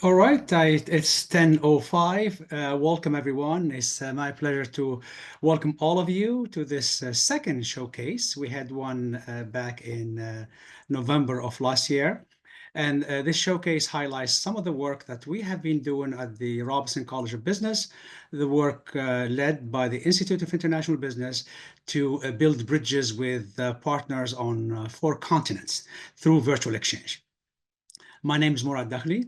All right, it's 10:05. Welcome, everyone. It's my pleasure to welcome all of you to this second showcase. We had one back in November of last year. And this showcase highlights some of the work that we have been doing at the Robinson College of Business, the work led by the Institute of International Business to build bridges with partners on 4 continents through virtual exchange. My name is Murad Dakhli.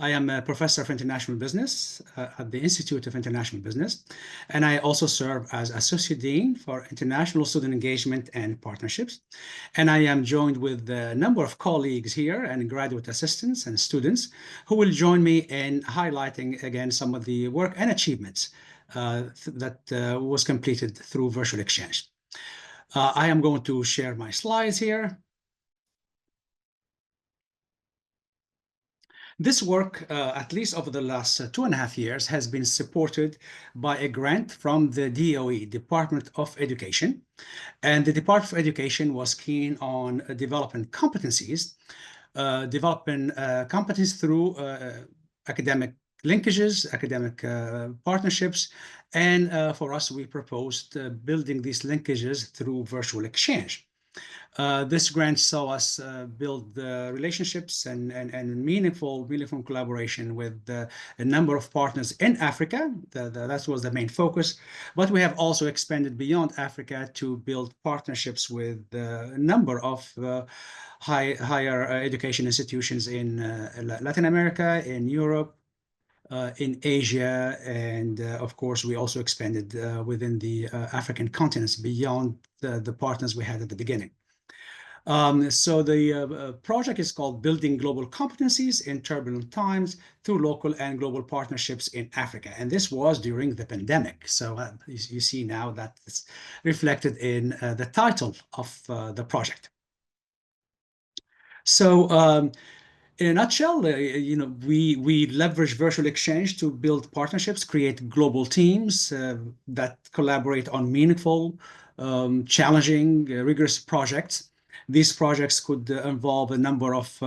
I am a professor of international business at the Institute of International Business, and I also serve as Associate Dean for International Student Engagement and Partnerships. And I am joined with a number of colleagues here and graduate assistants and students who will join me in highlighting again some of the work and achievements that was completed through virtual exchange. I am going to share my slides here. This work, at least over the last 2.5 years, has been supported by a grant from the DOE, Department of Education. And the Department of Education was keen on developing competencies through academic linkages, academic partnerships. And for us, we proposed building these linkages through virtual exchange. This grant saw us build relationships and meaningful collaboration with a number of partners in Africa. That was the main focus. But we have also expanded beyond Africa to build partnerships with a number of higher education institutions in Latin America, in Europe, in Asia, and of course, we also expanded within the African continents beyond the partners we had at the beginning. So the project is called Building Global Competencies in Turbulent Times through Local and Global Partnerships in Africa. And this was during the pandemic. So you see now that it's reflected in the title of the project. So in a nutshell, we leverage virtual exchange to build partnerships, create global teams that collaborate on meaningful, challenging, rigorous projects. These projects could involve a number of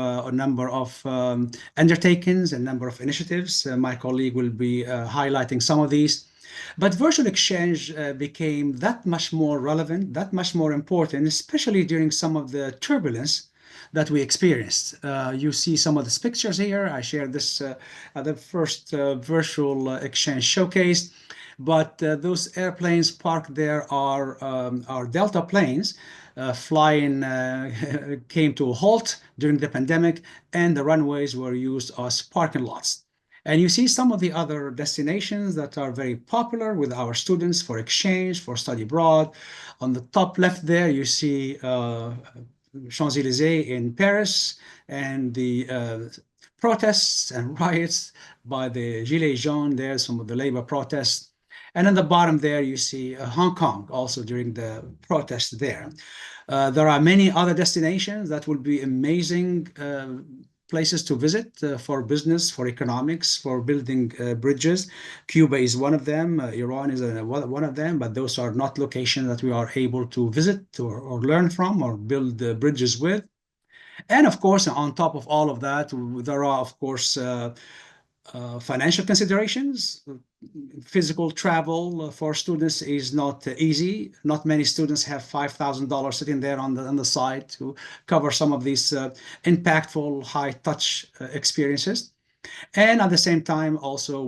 undertakings, a number of initiatives. My colleague will be highlighting some of these. But virtual exchange became that much more relevant, that much more important, especially during some of the turbulence that we experienced. You see some of these pictures here. I shared this at the first virtual exchange showcase. But those airplanes parked there are Delta planes. Flying came to a halt during the pandemic, and the runways were used as parking lots. And you see some of the other destinations that are very popular with our students for exchange, for study abroad. On the top left there, you see Champs-Élysées in Paris, and the protests and riots by the Gilets jaunes there, some of the labor protests. And in the bottom there, you see Hong Kong, also during the protest there. There are many other destinations that will be amazing places to visit for business, for economics, for building bridges. Cuba is one of them. Iran is one of them, but those are not locations that we are able to visit or learn from or build bridges with. And of course, on top of all of that, there are, of course, financial considerations. Physical travel for students is not easy. Not many students have $5,000 sitting there on the side to cover some of these impactful, high-touch experiences. And at the same time, also,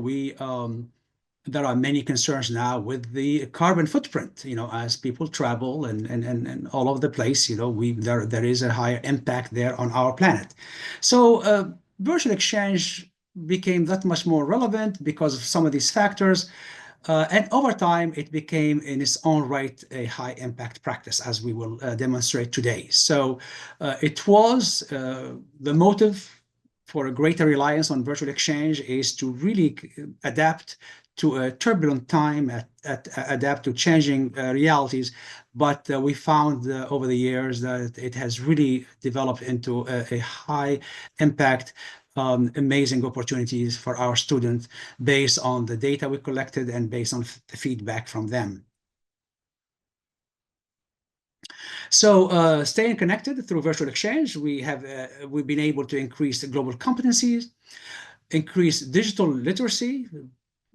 there are many concerns now with the carbon footprint, as people travel and all over the place, there is a higher impact there on our planet. So virtual exchange became that much more relevant because of some of these factors. And over time, it became in its own right a high impact practice, as we will demonstrate today. So it was the motive for a greater reliance on virtual exchange is to really adapt to a turbulent time, adapt to changing realities. But we found over the years that it has really developed into a high impact amazing opportunities for our students based on the data we collected and based on the feedback from them. So staying connected through virtual exchange, we've been able to increase the global competencies. increase digital literacy.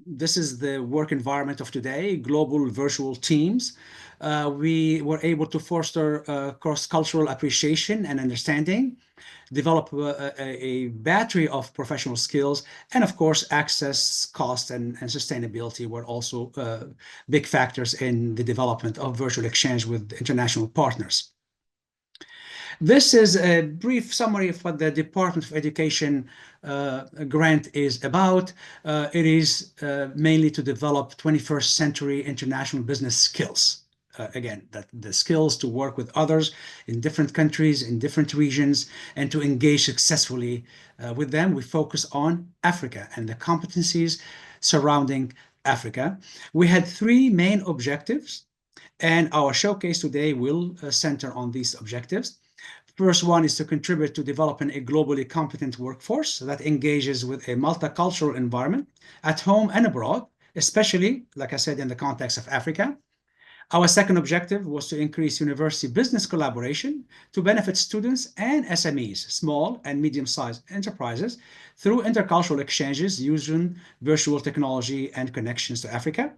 This is the work environment of today, global virtual teams. We were able to foster cross-cultural appreciation and understanding, develop a battery of professional skills, and of course, access, cost, and sustainability were also big factors in the development of virtual exchange with international partners. This is a brief summary of what the Department of Education grant is about. It is mainly to develop 21st century international business skills. Again, the skills to work with others in different countries, in different regions, and to engage successfully with them. We focus on Africa and the competencies surrounding Africa. We had three main objectives, and our showcase today will center on these objectives. First one is to contribute to developing a globally competent workforce that engages with a multicultural environment at home and abroad, especially, like I said, in the context of Africa. Our second objective was to increase university business collaboration to benefit students and SMEs, small and medium-sized enterprises, through intercultural exchanges using virtual technology and connections to Africa.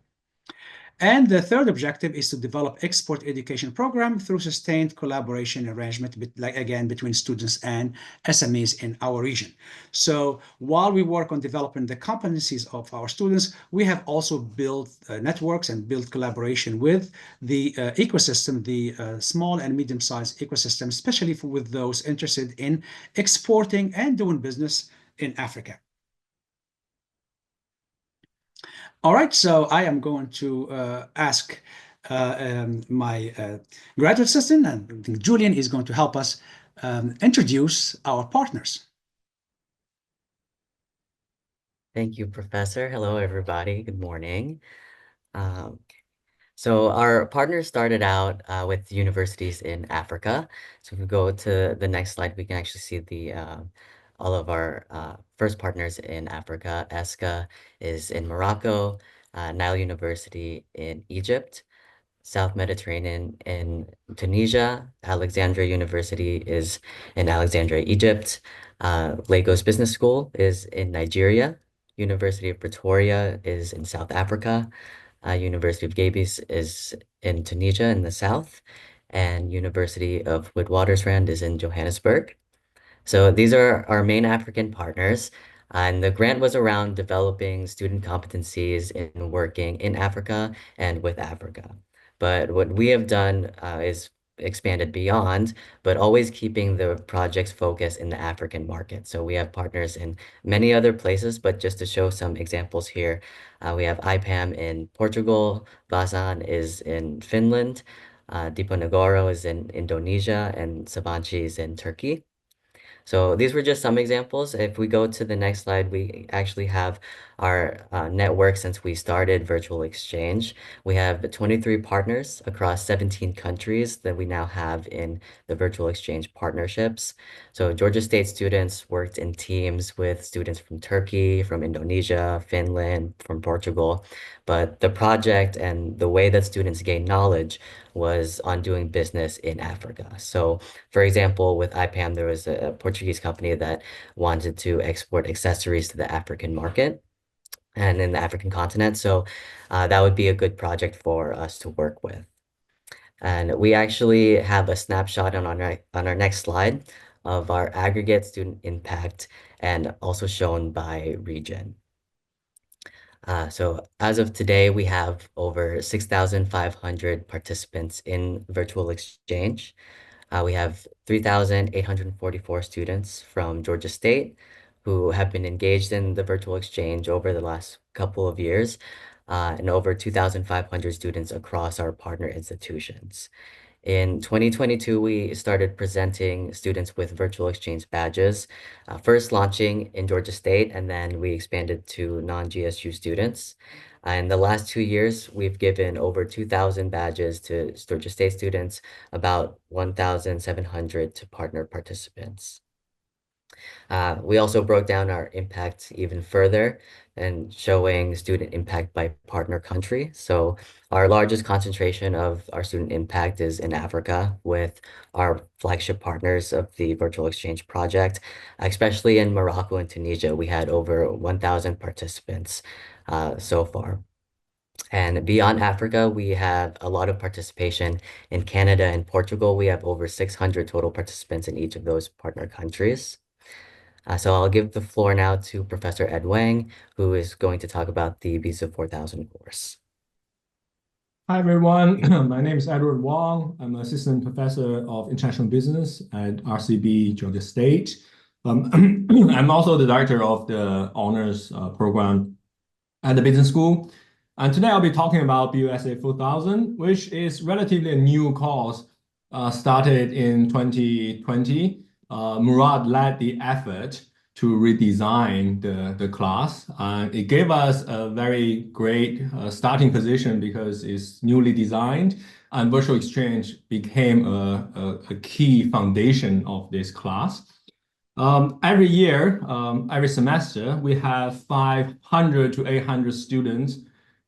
And the third objective is to develop export education program through sustained collaboration arrangement, like again, between students and SMEs in our region. So while we work on developing the competencies of our students, we have also built networks and built collaboration with the ecosystem, the small and medium-sized ecosystem, especially with those interested in exporting and doing business in Africa. All right, so I am going to ask my graduate assistant, and I think Julian is going to help us introduce our partners. Thank you, Professor. Hello, everybody. Good morning. Um, so our partners started out with universities in Africa. So if we go to the next slide, we can actually see the all of our first partners in Africa. ESCA is in Morocco, Nile University in Egypt, South Mediterranean in Tunisia, Alexandria University is in Alexandria, Egypt, Lagos Business School is in Nigeria, University of Pretoria is in South Africa, University of Gabes is in Tunisia in the south, and University of Witwatersrand is in Johannesburg. So these are our main African partners, and the grant was around developing student competencies in working in Africa and with Africa. But what we have done is expanded beyond, but always keeping the project's focus in the African market. So we have partners in many other places, but just to show some examples here, we have IPAM in Portugal, Bazan is in Finland, Diponegoro is in Indonesia, and Sabanci is in Turkey. So these were just some examples. If we go to the next slide, we actually have our network since we started Virtual Exchange. We have 23 partners across 17 countries that we now have in the Virtual Exchange partnerships. So Georgia State students worked in teams with students from Turkey, from Indonesia, Finland, from Portugal. But the project and the way that students gain knowledge was on doing business in Africa. So for example, with IPAM, there was a Portuguese company that wanted to export accessories to the African market and in the African continent. So that would be a good project for us to work with. And we actually have a snapshot on our next slide of our aggregate student impact and also shown by region. So as of today, we have over 6,500 participants in virtual exchange. We have 3,844 students from Georgia State who have been engaged in the virtual exchange over the last couple of years, and over 2,500 students across our partner institutions. In 2022, we started presenting students with virtual exchange badges, first launching in Georgia State, and then we expanded to non-GSU students. In the last 2 years, we've given over 2,000 badges to Georgia State students, about 1,700 to partner participants. We also broke down our impact even further and showing student impact by partner country. So our largest concentration of our student impact is in Africa with our flagship partners of the virtual exchange project, especially in Morocco and Tunisia. We had over 1,000 participants so far. And beyond Africa, we have a lot of participation in Canada and Portugal. We have over 600 total participants in each of those partner countries. So I'll give the floor now to Professor Ed Wang, who is going to talk about the Visa 4000 course. Hi, everyone. My name is Edward Wong. I'm an assistant professor of international business at RCB, Georgia State. I'm also the director of the honors program at the business school. And today I'll be talking about BUSA 4000, which is relatively a new course started in 2020. Murad led the effort to redesign the class. It gave us a very great starting position because it's newly designed, and virtual exchange became a key foundation of this class. Every year, every semester, we have 500 to 800 students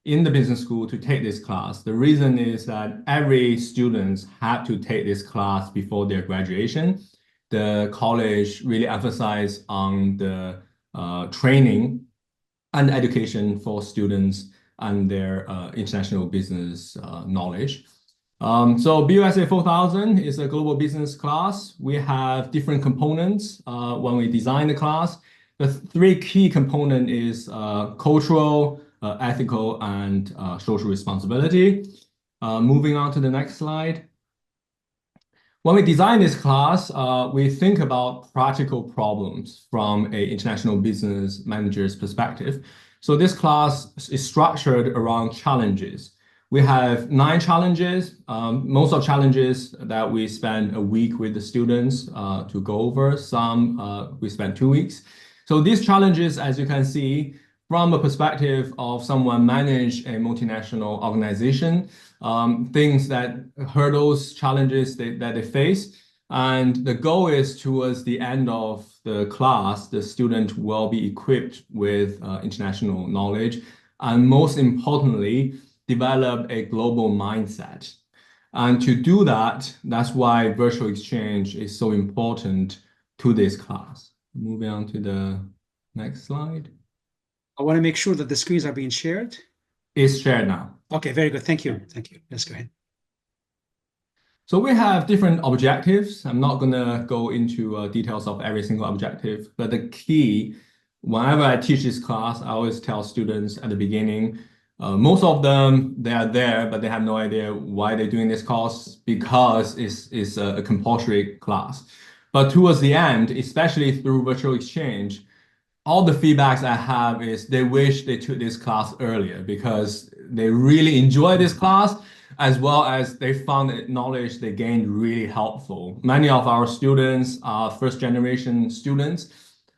in the business school to take this class. The reason is that every student had to take this class before their graduation. The college really emphasized on the training and education for students and their international business knowledge. So BUSA 4000 is a global business class. We have different components when we design the class. The three key components is cultural, ethical, and social responsibility. Moving on to the next slide. When we design this class, we think about practical problems from an international business manager's perspective. So this class is structured around challenges. We have 9 challenges. Most of challenges that we spend a week with the students to go over. Some we spend 2 weeks. So these challenges, as you can see, from a perspective of someone manage a multinational organization, things that hurdles, challenges that they face. And the goal is towards the end of the class, the student will be equipped with international knowledge, and most importantly, develop a global mindset. And to do that, that's why virtual exchange is so important to this class. Moving on to the next slide. I want to make sure that the screens are being shared. It's shared now. Okay, very good. Thank you. Thank you. Let's go ahead. So we have different objectives. I'm not going to go into details of every single objective, but the key, whenever I teach this class, I always tell students at the beginning, most of them, they are there, but they have no idea why they're doing this course because it's a compulsory class. But towards the end, especially through virtual exchange, all the feedbacks I have is they wish they took this class earlier because they really enjoy this class, as well as they found the knowledge they gained really helpful. Many of our students are first generation students,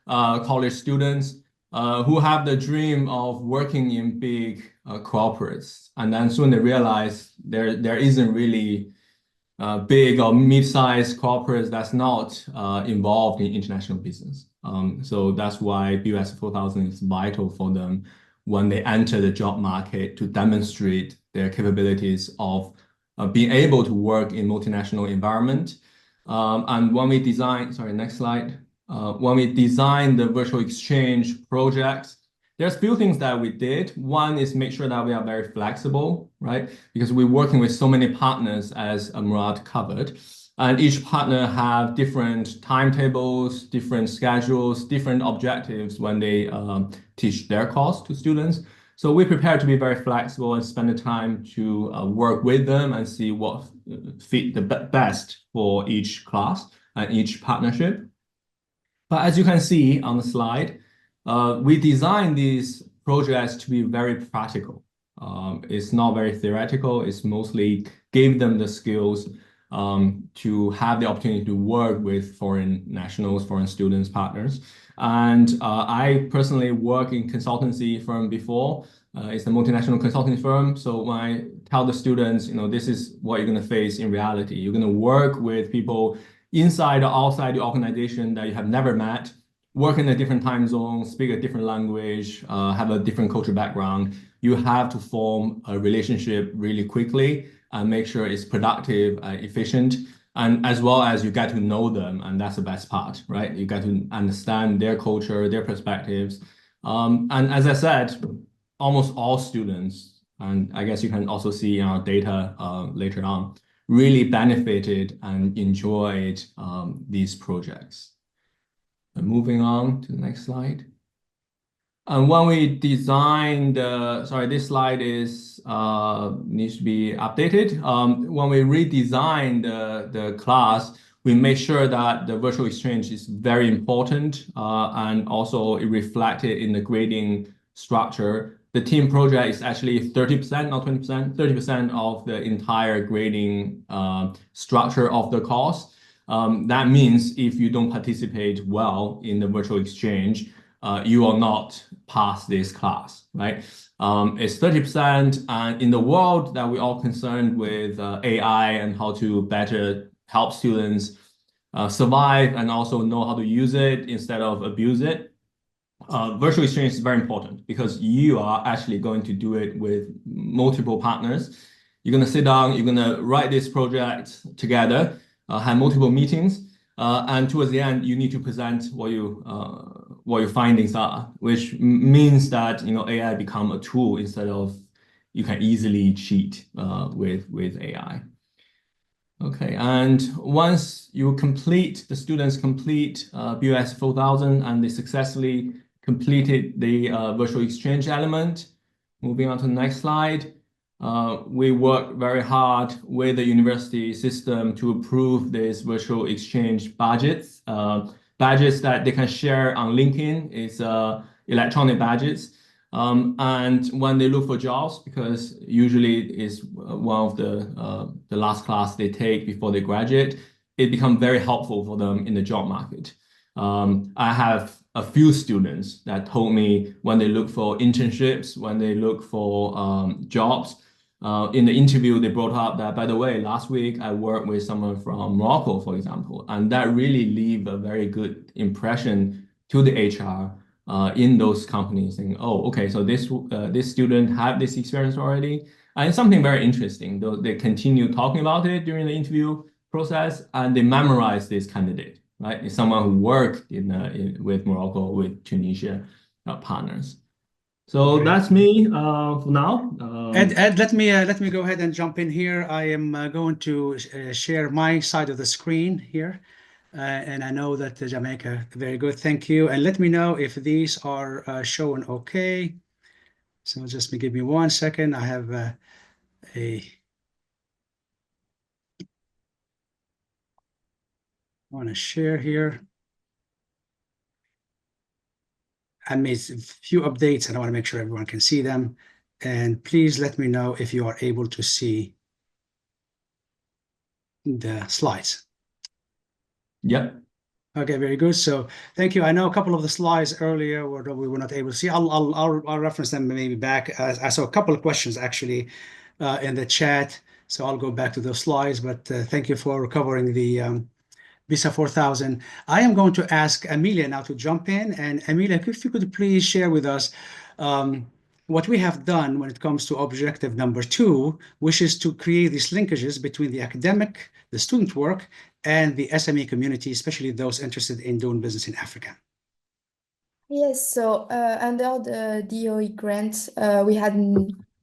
college students, who have the dream of working in big corporates. And then soon they realize there isn't really big or mid-sized corporates that's not involved in international business. So that's why BUS 4000 is vital for them when they enter the job market to demonstrate their capabilities of being able to work in multinational environment. And when we design, sorry, next slide. When we design the virtual exchange projects, there's a few things that we did. One is make sure that we are very flexible, right? Because we're working with so many partners, as Murad covered. And each partner have different timetables, different schedules, different objectives when they teach their course to students. So we prepare to be very flexible and spend the time to work with them and see what fit the best for each class and each partnership. But as you can see on the slide, we designed these projects to be very practical. It's not very theoretical. It's mostly give them the skills to have the opportunity to work with foreign nationals, foreign students, partners. And I personally work in consultancy firm before. It's a multinational consulting firm. So when I tell the students, this is what you're going to face in reality. You're going to work with people inside or outside the organization that you have never met, work in a different time zone, speak a different language, have a different cultural background. You have to form a relationship really quickly and make sure it's productive and efficient. And as well as you get to know them, and that's the best part, right? You get to understand their culture, their perspectives. And as I said, almost all students, and I guess you can also see in our data later on, really benefited and enjoyed these projects. And moving on to the next slide. And when we designed, sorry, this slide is needs to be updated. When we redesigned the class, we made sure that the virtual exchange is very important, and also it reflected in the grading structure. The team project is actually 30%, not 20%, 30% of the entire grading structure of the course. That means if you don't participate well in the virtual exchange, you will not pass this class, right? It's 30%, and in the world that we're all concerned with AI and how to better help students survive and also know how to use it instead of abuse it, virtual exchange is very important because you are actually going to do it with multiple partners. You're going to sit down, you're going to write this project together, have multiple meetings, and towards the end, you need to present what your findings are, which means that AI become a tool instead of you can easily cheat with AI. Okay, and once the students complete BOS 4000 and they successfully completed the virtual exchange element, moving on to the next slide, we worked very hard with the university system to approve this virtual exchange badges. Badges that they can share on LinkedIn is electronic badges. And when they look for jobs, because usually it's one of the last class they take before they graduate, it becomes very helpful for them in the job market. I have a few students that told me when they look for internships, when they look for jobs, in the interview, they brought up that, by the way, last week I worked with someone from Morocco, for example, and that really leave a very good impression to the HR in those companies, saying, "Oh, okay, so this student had this experience already," and it's something very interesting. They continue talking about it during the interview process, and they memorize this candidate. Right, it's someone who worked with Morocco, with Tunisia partners. So that's me for now. Ed, let me go ahead and jump in here. I am going to share my side of the screen here, and I know that Jamaica, very good, thank you. And let me know if these are showing okay. So just give me 1 second. I have want to share here. I made a few updates and I want to make sure everyone can see them. And please let me know if you are able to see the slides. Yep. Okay, very good. So thank you. I know a couple of the slides earlier we were not able to see. I'll reference them maybe back. I saw a couple of questions actually in the chat. So I'll go back to those slides, but thank you for covering the BISA 4000. I am going to ask Amelia now to jump in. And Amelia, if you could please share with us what we have done when it comes to objective number 2, which is to create these linkages between the academic, the student work, and the SME community, especially those interested in doing business in Africa. Yes, so under the DOE grant, we had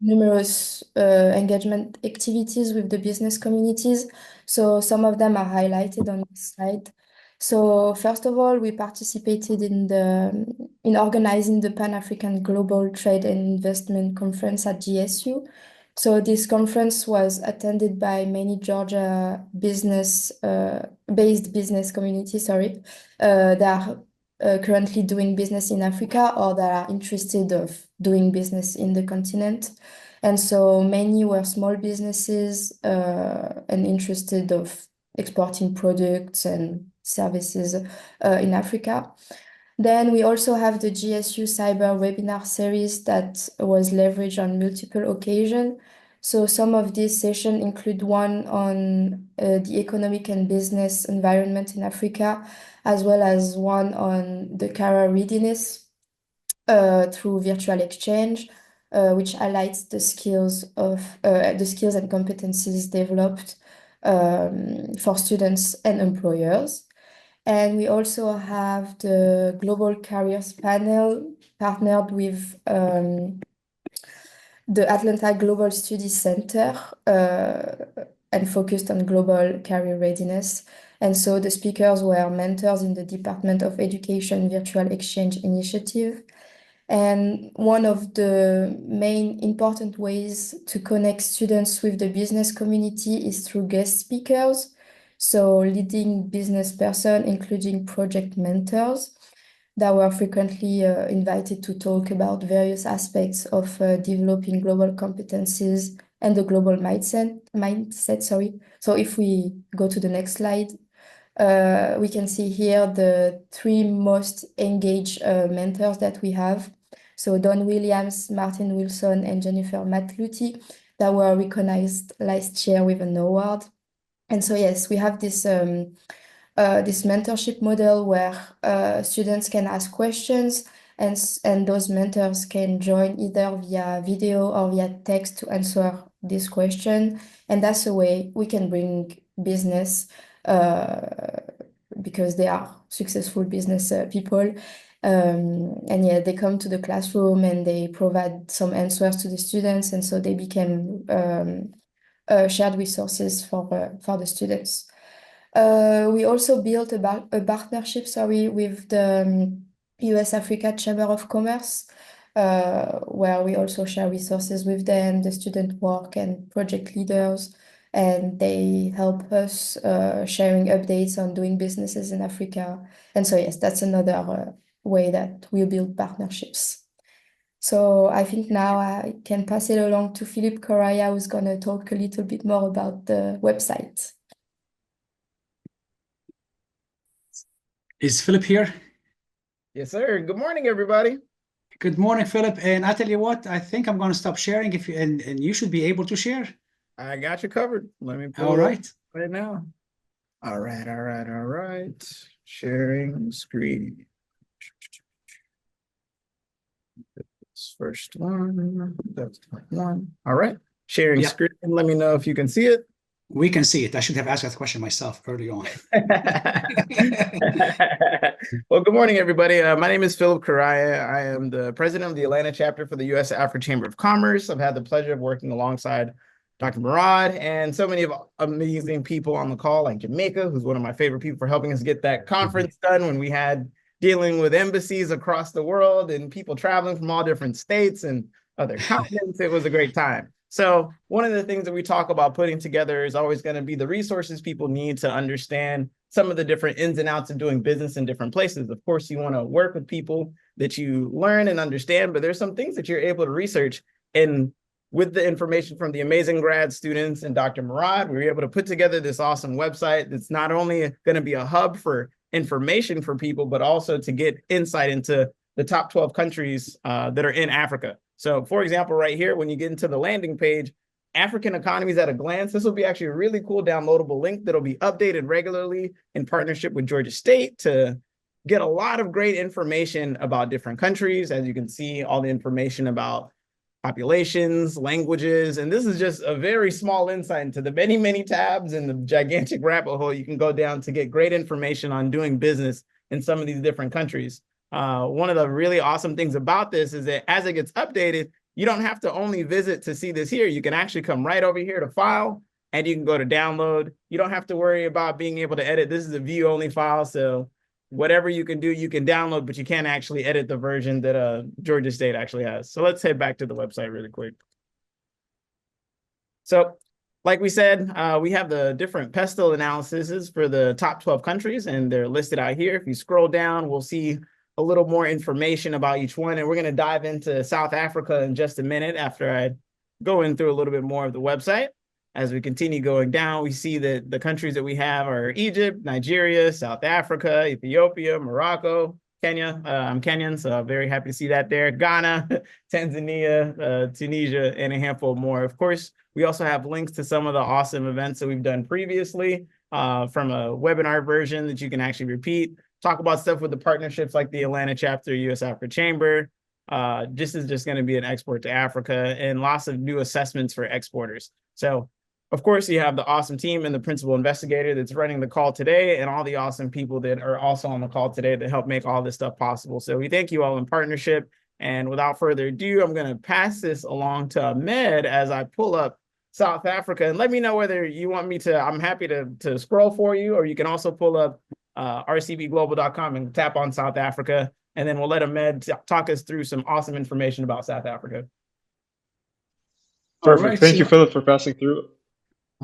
numerous engagement activities with the business communities. So some of them are highlighted on this slide. So first of all, we participated in organizing the Pan-African Global Trade and Investment Conference at GSU. So this conference was attended by many Georgia based business communities, that are currently doing business in Africa or that are interested of doing business in the continent. And so many were small businesses and interested of exporting products and services in Africa. Then we also have the GSU-CIBER webinar series that was leveraged on multiple occasions. So some of these sessions include one on the economic and business environment in Africa, as well as one on the career readiness through virtual exchange, which highlights the skills and competencies developed for students and employers. And we also have the Global Careers Panel partnered with the Atlanta Global Studies Center and focused on global career readiness. And so the speakers were mentors in the Department of Education Virtual Exchange Initiative. And one of the main important ways to connect students with the business community is through guest speakers. So leading business person, including project mentors that were frequently invited to talk about various aspects of developing global competencies and the global mindset. So if we go to the next slide, we can see here the three most engaged mentors that we have. So Don Williams, Martin Wilson, and Jennifer Matluti that were recognized last year with an award. And so yes, we have this mentorship model where students can ask questions and those mentors can join either via video or via text to answer this question. And that's a way we can bring business because they are successful business people. And yeah, they come to the classroom and they provide some answers to the students. And so they became shared resources for the students. We also built a partnership, with the US Africa Chamber of Commerce, where we also share resources with them, the student work and project leaders, and they help us sharing updates on doing businesses in Africa. And so yes, that's another way that we build partnerships. So I think now I can pass it along to Philip Correa, who's going to talk a little bit more about the website. Is Philip here? Yes, sir. Good morning, everybody. Good morning, Philip. And I tell you what, I think I'm going to stop sharing if you and you should be able to share. I got you covered. Let me pull All it up right. right now. All right. Sharing screen. This first one. That's one. All right. Sharing Yeah. screen. Let me know if you can see it. We can see it. I should have asked that question myself early on. Well, good morning, everybody. My name is Philip Correa. I am the president of the Atlanta chapter for the U.S. Africa Chamber of Commerce. I've had the pleasure of working alongside Dr. Murad and so many of amazing people on the call, like Jamaica, who's one of my favorite people for helping us get that conference done when we had dealing with embassies across the world and people traveling from all different states and other continents. It was a great time. So one of the things that we talk about putting together is always going to be the resources people need to understand some of the different ins and outs of doing business in different places. Of course, you want to work with people that you learn and understand, but there's some things that you're able to research. And with the information from the amazing grad students and Dr. Murad, we were able to put together this awesome website that's not only going to be a hub for information for people, but also to get insight into the top 12 countries that are in Africa. So for example, right here, when you get into the landing page, African economies at a glance, this will be actually a really cool downloadable link that'll be updated regularly in partnership with Georgia State to get a lot of great information about different countries. As you can see, all the information about populations, languages, and this is just a very small insight into the many, many tabs and the gigantic rabbit hole you can go down to get great information on doing business in some of these different countries. One of the really awesome things about this is that as it gets updated, you don't have to only visit to see this here. You can actually come right over here to file and you can go to download. You don't have to worry about being able to edit. This is a view only file. So whatever you can do, you can download, but you can't actually edit the version that Georgia State actually has. So let's head back to the website really quick. So like we said, we have the different pestle analyses for the top 12 countries, and they're listed out here. If you scroll down, we'll see a little more information about each one. And we're going to dive into South Africa in just a minute after I go in through a little bit more of the website. As we continue going down, we see that the countries that we have are Egypt, Nigeria, South Africa, Ethiopia, Morocco, Kenya. I'm Kenyan, so I'm very happy to see that there. Ghana, Tanzania, Tunisia, and a handful more. Of course, we also have links to some of the awesome events that we've done previously from a webinar version that you can actually repeat. Talk about stuff with the partnerships like the Atlanta chapter, US Africa Chamber. This is just going to be an export to Africa and lots of new assessments for exporters. So, of course, you have the awesome team and the principal investigator that's running the call today and all the awesome people that are also on the call today that help make all this stuff possible. So we thank you all in partnership. And without further ado, I'm going to pass this along to Ahmed as I pull up South Africa. And let me know whether you want me to, I'm happy to scroll for you, or you can also pull up rcbglobal.com and tap on South Africa. And then we'll let Ahmed talk us through some awesome information about South Africa. Perfect. Right, Thank you, so- Philip, for passing through.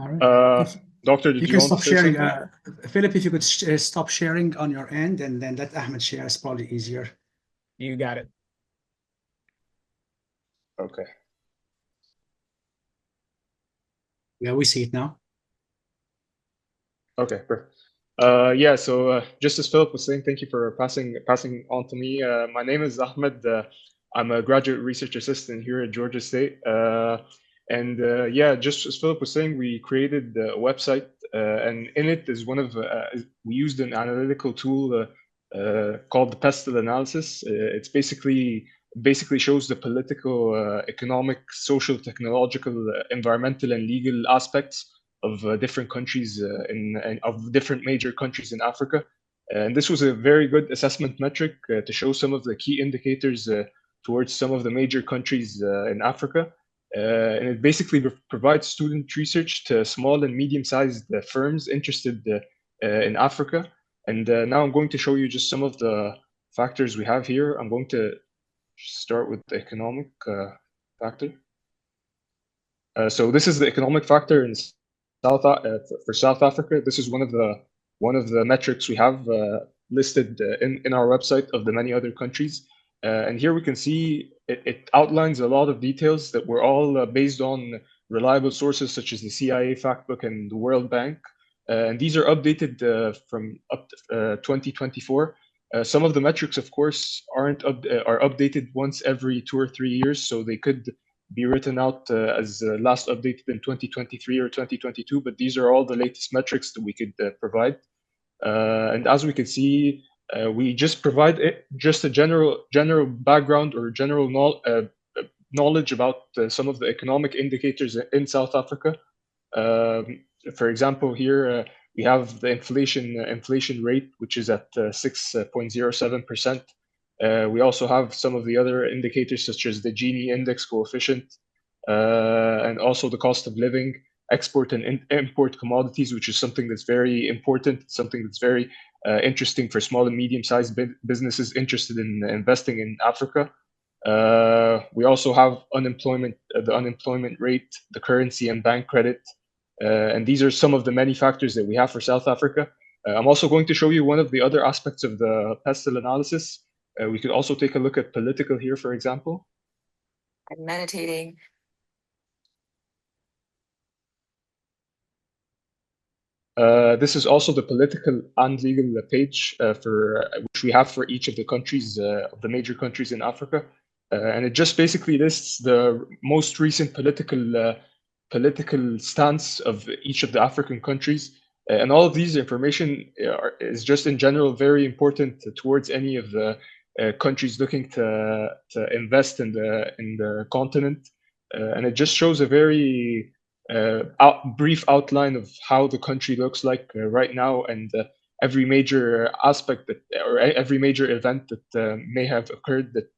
All right. Doctor, did You you can want stop to say sharing. something? Philip, if you could stop sharing on your end and then let Ahmed share, it's probably easier. You got it. Okay. Yeah, we see it now. Okay, perfect. Yeah, so just as Philip was saying, thank you for passing on to me. My name is Ahmed. I'm a graduate research assistant here at Georgia State. Yeah, just as Philip was saying, we created a website, and in it is we used an analytical tool called the pestle analysis. It's basically shows the political, economic, social, technological, environmental, and legal aspects of different countries of different major countries in Africa. And this was a very good assessment metric to show some of the key indicators towards some of the major countries in Africa. And it basically provides student research to small and medium-sized firms interested in Africa. And now I'm going to show you just some of the factors we have here. I'm going to start with the economic factor. So this is the economic factor in for South Africa. This is one of the metrics we have listed in our website of the many other countries. And here we can see it outlines a lot of details that were all based on reliable sources such as the CIA Factbook and the World Bank. And these are updated from up to 2024. Some of the metrics, of course, are updated once every 2 or 3 years, so they could be written out as last updated in 2023 or 2022, but these are all the latest metrics that we could provide. And as we can see, we just provide just a general background or general knowledge about some of the economic indicators in South Africa. For example, here we have the inflation rate, which is at 6.07%. We also have some of the other indicators such as the Gini index coefficient, and also the cost of living, export and import commodities, which is something that's very important, something that's very interesting for small and medium-sized businesses interested in investing in Africa. We also have unemployment, the unemployment rate, the currency and bank credit, and these are some of the many factors that we have for South Africa. I'm also going to show you one of the other aspects of the pestle analysis. We could also take a look at political here, for example. I'm meditating. This is also the political and legal page which we have for each of the countries, of the major countries in Africa. And it just basically lists the most recent political stance of each of the African countries. And all of these information is just in general very important towards any of the countries looking to invest in the continent. And it just shows a very brief outline of how the country looks like right now, and every major aspect or every major event that may have occurred that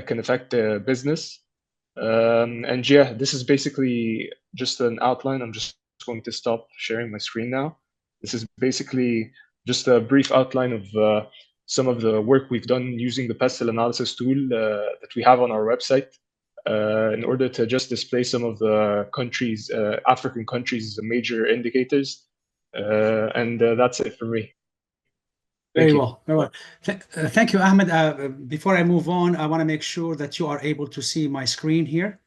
can affect the business. And yeah, this is basically just an outline. I'm just going to stop sharing my screen now. This is basically just a brief outline of some of the work we've done using the pestle analysis tool that we have on our website in order to just display some of the countries, African countries, major indicators. And that's it for me. Very well. Very well. Thank you, Ahmed. Before I move on, I want to make sure that you are able to see my screen here.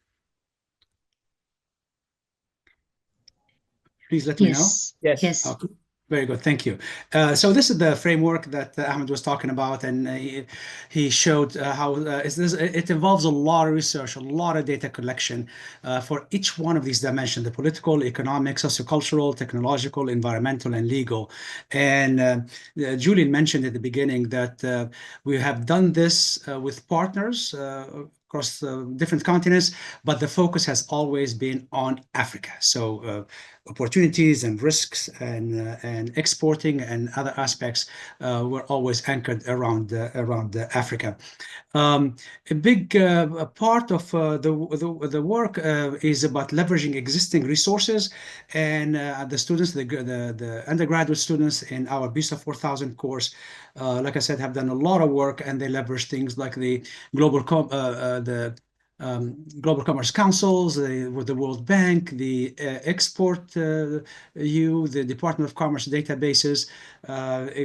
Please let me know. Yes. Okay. Very good, thank you. So this is the framework that Ahmed was talking about, and he showed how it involves a lot of research, a lot of data collection for each one of these dimensions: the political, economic, sociocultural, technological, environmental, and legal. And Julian mentioned at the beginning that we have done this with partners across different continents, but the focus has always been on Africa. So opportunities and risks and exporting and other aspects were always anchored around Africa. A big part of the work is about leveraging existing resources, and the students, the undergraduate students in our BISA 4000 course, like I said, have done a lot of work, and they leverage things like the global Global Commerce Councils, with the World Bank, the Export the Department of Commerce databases.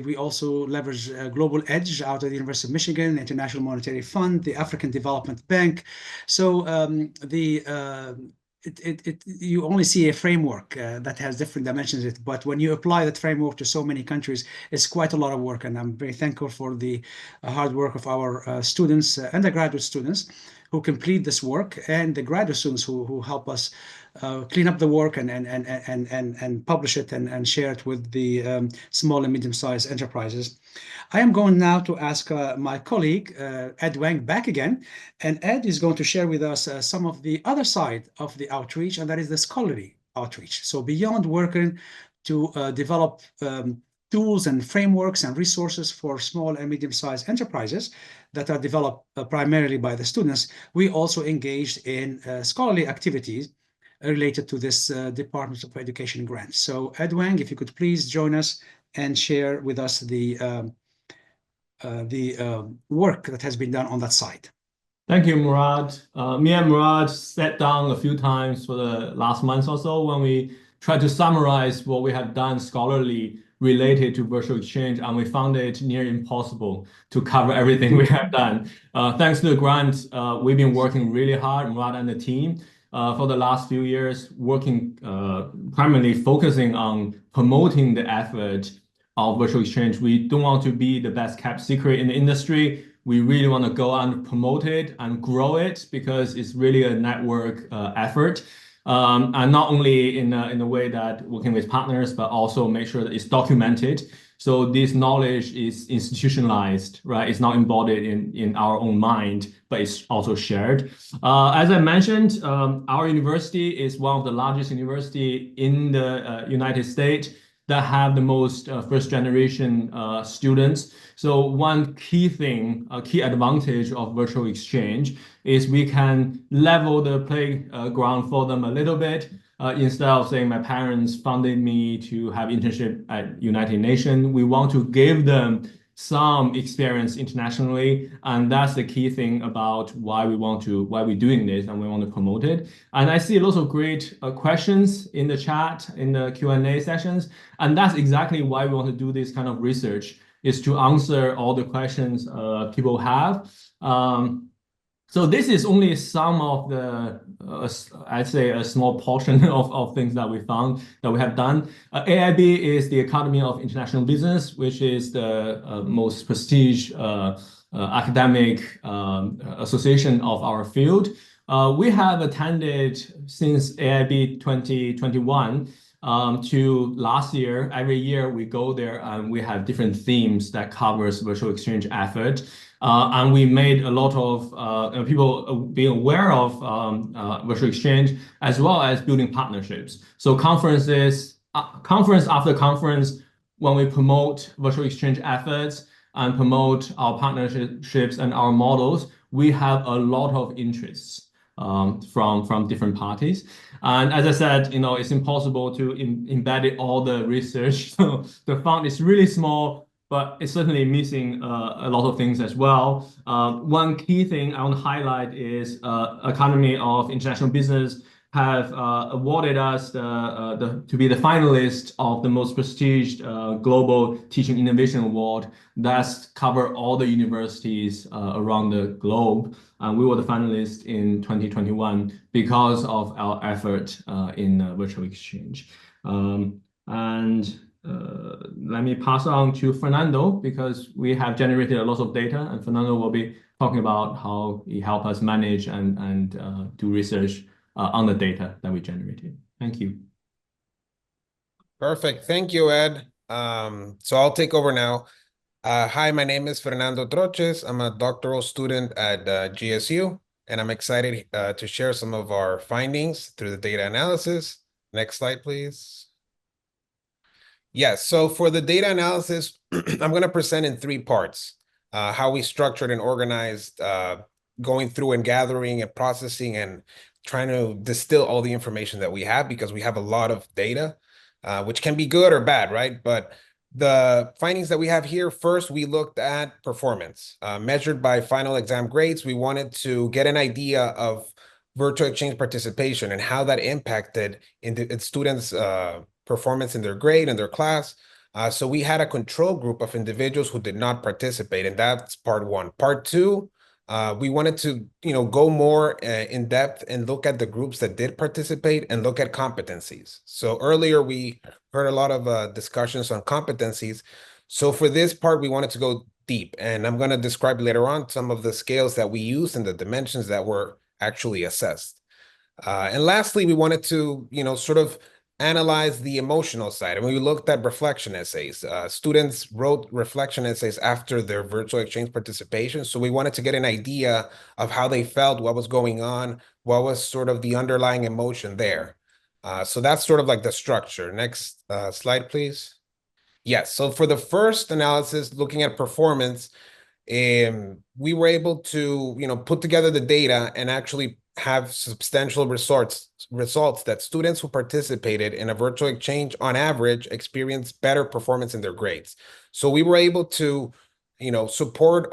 We also leverage Global Edge out of the University of Michigan, International Monetary Fund, the African Development Bank. So you only see a framework that has different dimensions in it, but when you apply that framework to so many countries, it's quite a lot of work, and I'm very thankful for the hard work of our students, undergraduate students, who complete this work, and the graduate students who help us clean up the work and publish it and share it with the small and medium-sized enterprises. I am going now to ask my colleague, Ed Wang, back again. And Ed is going to share with us some of the other side of the outreach, and that is the scholarly outreach. So beyond working to develop tools and frameworks and resources for small and medium-sized enterprises that are developed primarily by the students, we also engaged in scholarly activities related to this Department of Education grant. So Ed Wang, if you could please join us and share with us the work that has been done on that side. Thank you, Murad. Me and Murad sat down a few times for the last month or so when we tried to summarize what we have done scholarly related to virtual exchange, and we found it near impossible to cover everything we have done. Thanks to the grant, we've been working really hard, Murad and the team, for the last few years, working primarily focusing on promoting the effort of virtual exchange. We don't want to be the best kept secret in the industry. We really want to go and promote it and grow it because it's really a network effort. And not only in a way that working with partners, but also make sure that it's documented. So this knowledge is institutionalized, right? It's not embodied in our own mind, but it's also shared. As I mentioned, our university is one of the largest university in the United States that have the most first generation students. So one key thing, a key advantage of virtual exchange is we can level the playground for them a little bit. Instead of saying my parents funded me to have internship at United Nations, we want to give them some experience internationally, and that's the key thing about why we're doing this and we want to promote it. And I see lots of great questions in the chat, in the Q&A sessions, and that's exactly why we want to do this kind of research, is to answer all the questions people have. So this is only some of the, I'd say, a small portion of things that we found that we have done. AIB is the Academy of International Business, which is the most prestigious academic association of our field. We have attended since AIB 2021 to last year. Every year we go there and we have different themes that covers virtual exchange effort. And we made a lot of people being aware of virtual exchange, as well as building partnerships. So conference after conference, when we promote virtual exchange efforts and promote our partnerships and our models, we have a lot of interests from different parties. And as I said, it's impossible to embed all the research. So the fund is really small, but it's certainly missing a lot of things as well. One key thing I want to highlight is Academy of International Business have awarded us to be the finalist of the most prestigious Global Teaching Innovation Award that's cover all the universities around the globe. And we were the finalists in 2021 because of our effort in virtual exchange. And let me pass on to Fernando because we have generated a lot of data, and Fernando will be talking about how he helped us manage and do research on the data that we generated. Thank you. Perfect. Thank you, Ed. So I'll take over now. Hi, my name is Fernando Troches. I'm a doctoral student at GSU, and I'm excited to share some of our findings through the data analysis. Next slide, please. Yes, so for the data analysis, I'm going to present in three parts. How we structured and organized, going through and gathering and processing and trying to distill all the information that we have, because we have a lot of data, which can be good or bad, right? But the findings that we have here, first, we looked at performance measured by final exam grades. We wanted to get an idea of virtual exchange participation and how that impacted in students' performance in their grade and their class. So we had a control group of individuals who did not participate, and that's part one. Part two, we wanted to, go more in depth and look at the groups that did participate and look at competencies. So earlier we heard a lot of discussions on competencies. So for this part, we wanted to go deep, and I'm going to describe later on some of the scales that we used and the dimensions that were actually assessed. And lastly, we wanted to, sort of analyze the emotional side. And we looked at reflection essays. Students wrote reflection essays after their virtual exchange participation. So we wanted to get an idea of how they felt, what was going on, what was sort of the underlying emotion there. So that's sort of like the structure. Next slide, please. Yes, so for the first analysis, looking at performance, we were able to, put together the data and actually have substantial results that students who participated in a virtual exchange on average experienced better performance in their grades. So we were able to, support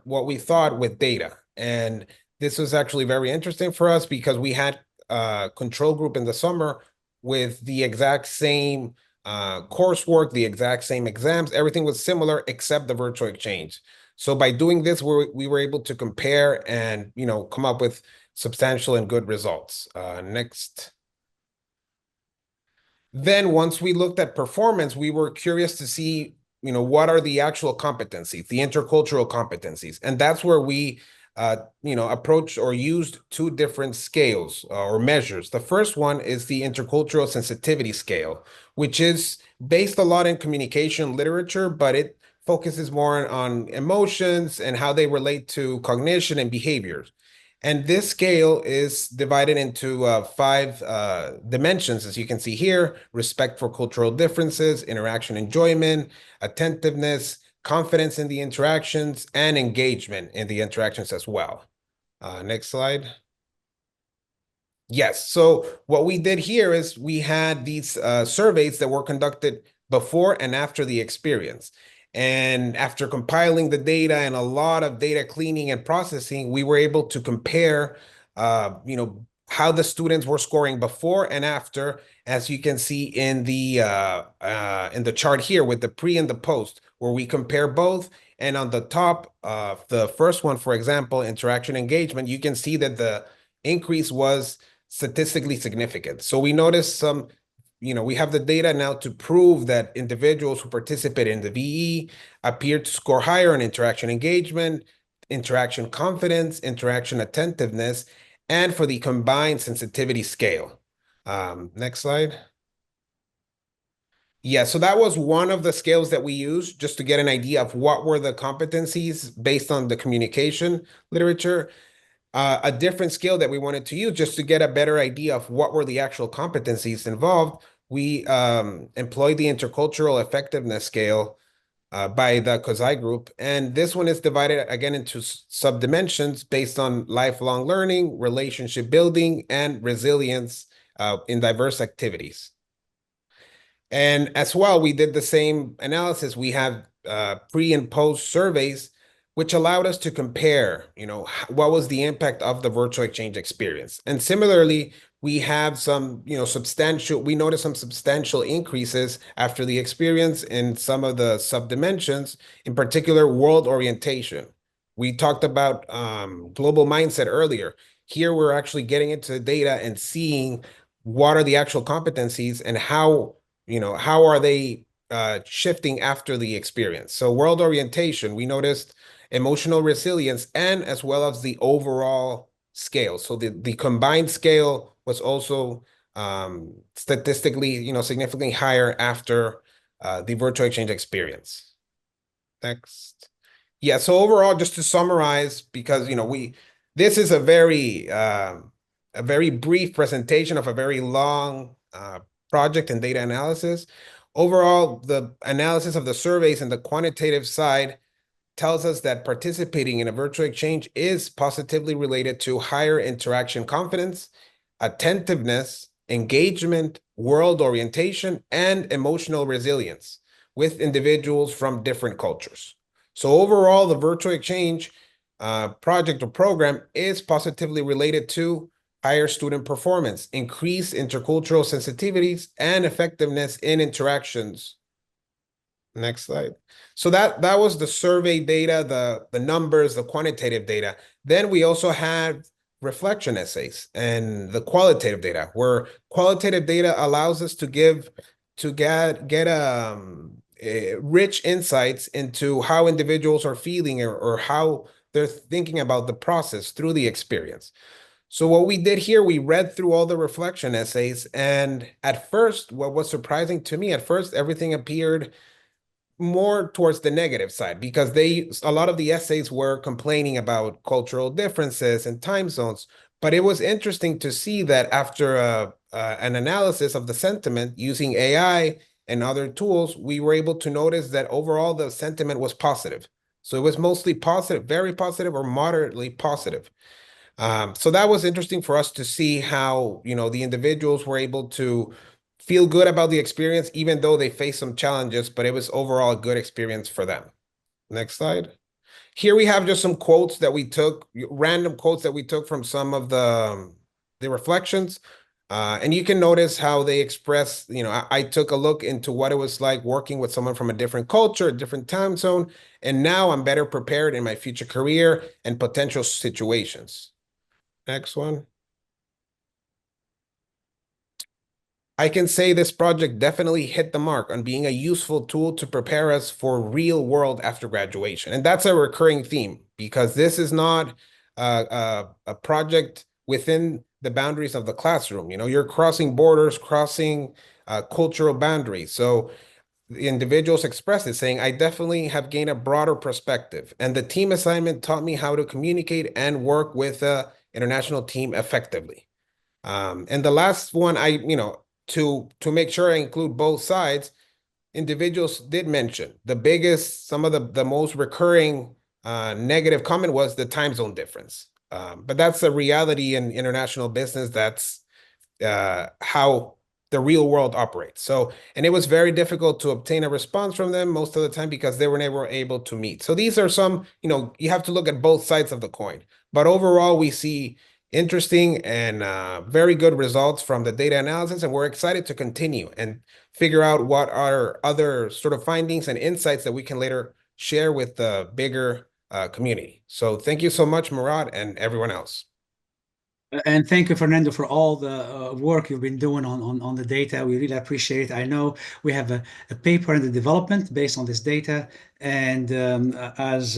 what we thought with data. And this was actually very interesting for us because we had a control group in the summer with the exact same coursework, the exact same exams. Everything was similar except the virtual exchange. So by doing this, we were able to compare and, come up with substantial and good results. Next. Then once we looked at performance, we were curious to see, what are the actual competencies, the intercultural competencies. And that's where we, approached or used two different scales or measures. The first one is the intercultural sensitivity scale, which is based a lot in communication literature, but it focuses more on emotions and how they relate to cognition and behaviors. And this scale is divided into 5 dimensions, as you can see here: respect for cultural differences, interaction enjoyment, attentiveness, confidence in the interactions, and engagement in the interactions as well. Next slide. Yes, so what we did here is we had these surveys that were conducted before and after the experience. And after compiling the data and a lot of data cleaning and processing, we were able to compare, how the students were scoring before and after, as you can see in the chart here with the pre and the post, where we compare both. And on the top, the first one, for example, interaction engagement, you can see that the increase was statistically significant. So we noticed some, we have the data now to prove that individuals who participate in the VE appear to score higher in interaction engagement, interaction confidence, interaction attentiveness, and for the combined sensitivity scale. Next slide. Yeah, so that was one of the scales that we used just to get an idea of what were the competencies based on the communication literature. A different scale that we wanted to use just to get a better idea of what were the actual competencies involved. We employed the intercultural effectiveness scale by the COSI group. And this one is divided again into sub-dimensions based on lifelong learning, relationship building, and resilience in diverse activities. And as well, we did the same analysis. We have pre and post surveys, which allowed us to compare, what was the impact of the virtual exchange experience. And similarly, we have some, we noticed some substantial increases after the experience in some of the subdimensions, in particular, world orientation. We talked about global mindset earlier. Here, we're actually getting into the data and seeing what are the actual competencies and how are they shifting after the experience. So world orientation, we noticed emotional resilience and as well as the overall scale. So the combined scale was also statistically, significantly higher after the virtual exchange experience. Next. Yeah, so overall, just to summarize, because this is a very brief presentation of a very long project and data analysis. Overall, the analysis of the surveys and the quantitative side tells us that participating in a virtual exchange is positively related to higher interaction confidence, attentiveness, engagement, world orientation, and emotional resilience with individuals from different cultures. So overall, the virtual exchange project or program is positively related to higher student performance, increased intercultural sensitivities, and effectiveness in interactions. Next slide. So that was the survey data, the numbers, the quantitative data. Then we also had reflection essays and the qualitative data, where qualitative data allows us to get rich insights into how individuals are feeling or how they're thinking about the process through the experience. So what we did here, we read through all the reflection essays, and at first, what was surprising to me, everything appeared more towards the negative side, because a lot of the essays were complaining about cultural differences and time zones. But it was interesting to see that after an analysis of the sentiment using AI and other tools, we were able to notice that overall the sentiment was positive. So it was mostly positive, very positive, or moderately positive. So that was interesting for us to see how, the individuals were able to feel good about the experience, even though they faced some challenges, but it was overall a good experience for them. Next slide. Here we have just some quotes that we took, random quotes that we took from some of the reflections. And you can notice how they express, I took a look into what it was like working with someone from a different culture, a different time zone, and now I'm better prepared in my future career and potential situations. Next one. I can say this project definitely hit the mark on being a useful tool to prepare us for real world after graduation. And that's a recurring theme, because this is not a project within the boundaries of the classroom. You're crossing borders, crossing cultural boundaries. So the individuals expressed it, saying, I definitely have gained a broader perspective. And the team assignment taught me how to communicate and work with an international team effectively. And the last one, to make sure I include both sides, individuals did mention some of the most recurring negative comment was the time zone difference. But that's a reality in international business. That's how the real world operates. So, and it was very difficult to obtain a response from them most of the time because they were never able to meet. So these are some, you have to look at both sides of the coin. But overall, we see interesting and very good results from the data analysis, and we're excited to continue and figure out what are other sort of findings and insights that we can later share with the bigger community. So thank you so much, Murad, and everyone else. And thank you, Fernando, for all the work you've been doing on the data. We really appreciate it. I know we have a paper in the development based on this data. And as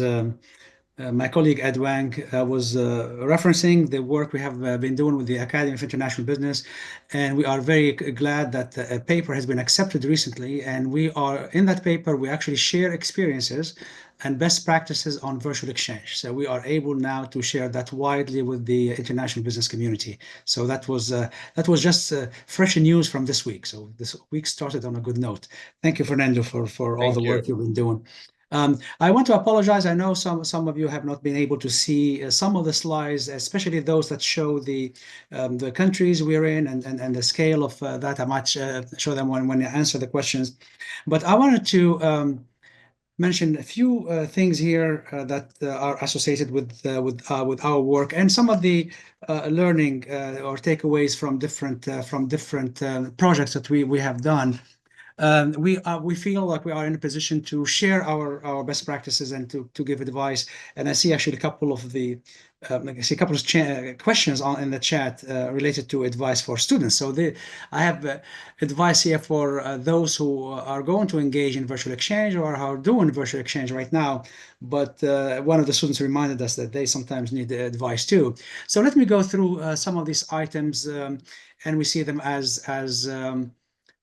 my colleague Ed Wang was referencing the work we have been doing with the Academy of International Business. And we are very glad that a paper has been accepted recently. And we are in that paper, we actually share experiences and best practices on virtual exchange. So we are able now to share that widely with the international business community. So that was just fresh news from this week. So this week started on a good note. Thank you, Fernando, for all the work you've been doing. I want to apologize. I know some of you have not been able to see some of the slides, especially those that show the countries we're in and the scale of that. I might show them when I answer the questions. But I wanted to mention a few things here that are associated with our work and some of the learning or takeaways from different projects that we have done. We feel like we are in a position to share our best practices and to give advice. And I see actually a couple of the I see a couple of questions in the chat related to advice for students. So I have advice here for those who are going to engage in virtual exchange or are doing virtual exchange right now. But one of the students reminded us that they sometimes need advice too. So let me go through some of these items, and we see them as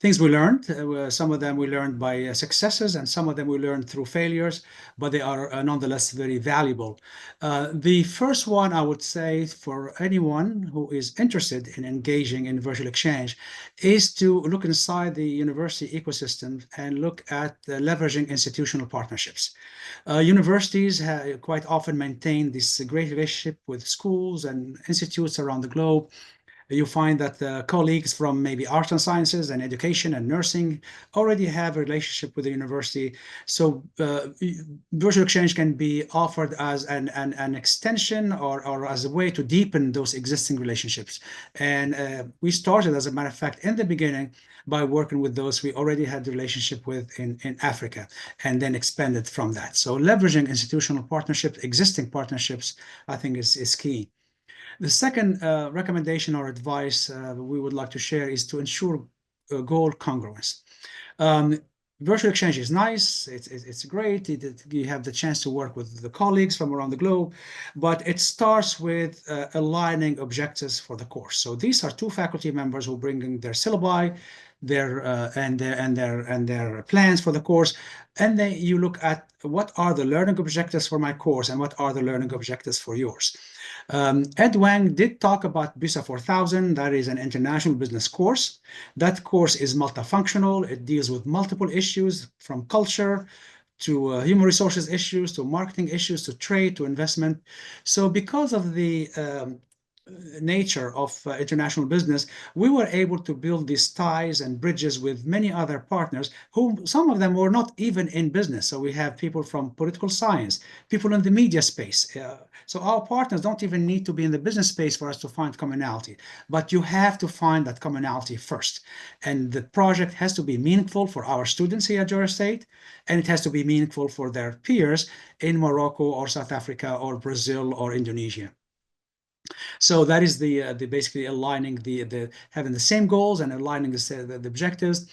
things we learned. Some of them we learned by successes, and some of them we learned through failures, but they are nonetheless very valuable. The first one I would say for anyone who is interested in engaging in virtual exchange is to look inside the university ecosystem and look at leveraging institutional partnerships. Universities quite often maintain this great relationship with schools and institutes around the globe. You find that colleagues from maybe arts and sciences and education and nursing already have a relationship with the university. So virtual exchange can be offered as an extension or as a way to deepen those existing relationships. And we started, as a matter of fact, in the beginning by working with those we already had the relationship with in Africa, and then expanded from that. So leveraging institutional partnerships, existing partnerships, I think is key. The second recommendation or advice we would like to share is to ensure goal congruence. Virtual exchange is nice, it's great, you have the chance to work with the colleagues from around the globe, but it starts with aligning objectives for the course. So these are two faculty members who bring in their syllabi, their plans for the course, and then you look at what are the learning objectives for my course and what are the learning objectives for yours. Ed Wang did talk about BISA 4000. That is an international business course. That course is multifunctional. It deals with multiple issues, from culture to human resources issues, to marketing issues, to trade, to investment. So because of the nature of international business, we were able to build these ties and bridges with many other partners who some of them were not even in business. So we have people from political science, people in the media space. So our partners don't even need to be in the business space for us to find commonality, but you have to find that commonality first. And the project has to be meaningful for our students here at Georgia State, and it has to be meaningful for their peers in Morocco or South Africa or Brazil or Indonesia. So that is the basically aligning having the same goals and aligning the objectives.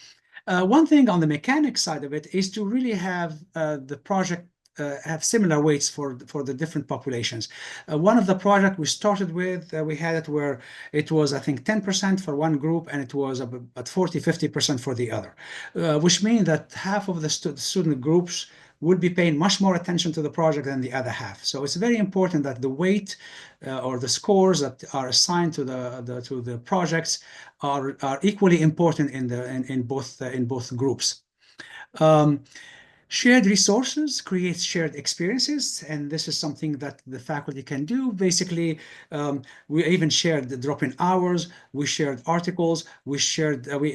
One thing on the mechanics side of it is to really have the project have similar weights for the different populations. One of the projects we started with, we had it where it was, I think, 10% for one group, and it was about 40-50% for the other, which means that half of the student groups would be paying much more attention to the project than the other half. So it's very important that the weight or the scores that are assigned to the projects are equally important in both groups. Shared resources creates shared experiences, and this is something that the faculty can do. Basically, we even shared the drop-in hours, we shared articles, we